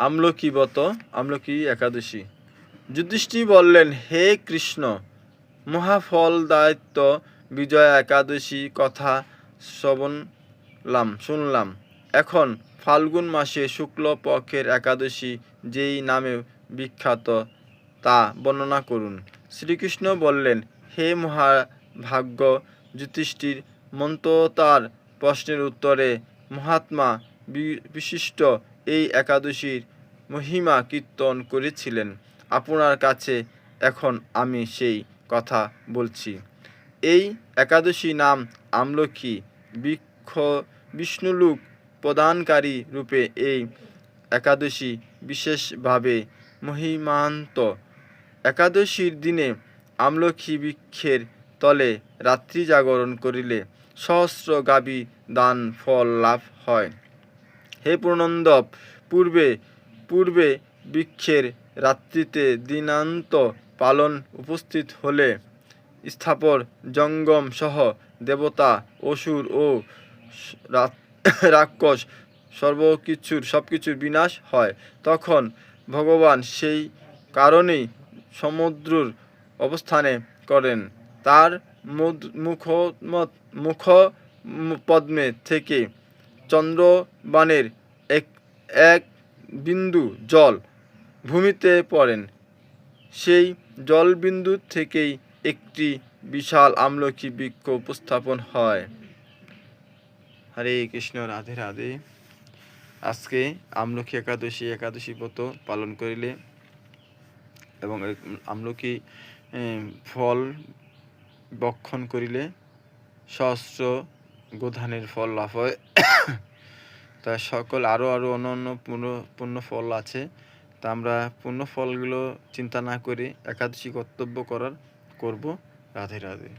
আমলকি একাদশী। যুধিষ্ঠির বললেন, হে কৃষ্ণ, মহাফলদায়িত্ব বিজয়া একাদশী কথা শুনলাম। এখন ফাল্গুন মাসে শুক্ল পক্ষের একাদশী যেই নামে বিখ্যাত তা বর্ণনা করুন। শ্রীকৃষ্ণ বললেন, হে মহাভাগ্য যুধিষ্ঠির, মন্ত্রতার প্রশ্নের উত্তরে মহাত্মা বিশিষ্ট এই একাদশীর মহিমা কীর্তন করেছিলেন। আপনার কাছে এখন আমি সেই কথা বলছি। এই একাদশী নাম আমলকি। বিষ্ণুলোক প্রদানকারী রূপে এই একাদশী বিশেষভাবে মহিমান্বিত। একাদশীর দিনে আমলকি বৃক্ষের তলে রাত্রি জাগরণ করিলে সহস্র গাভী দান ফল লাভ হয়। হে পুরন্দর, পূর্বে বৃক্ষের রাত্রিতে দিনান্ত পালন উপস্থিত হলে স্থাবর জঙ্গম সহ দেবতা, অসুর ও রাক্ষস সবকিছুর বিনাশ হয়। তখন ভগবান সেই কারণেই সমুদ্রের অবস্থান করেন। তার মুখপদ্মে থেকে চন্দ্রবাণের এক বিন্দু জল ভূমিতে পড়েন। সেই জলবিন্দু থেকেই একটি বিশাল আমলকি বৃক্ষ উপস্থাপন হয়। হরে কৃষ্ণ, রাধে রাধে। আজকে আমলকি একাদশী ব্রত পালন করিলে এবং আমলকি ফল ভক্ষণ করিলে সহস্র গোধানের ফল লাভ হয়। তা সকল আরও অন্যান্য পূর্ণ ফল আছে। তা আমরা পূর্ণ ফলগুলো চিন্তা না করে একাদশী কর্তব্য করব। রাধে রাধে।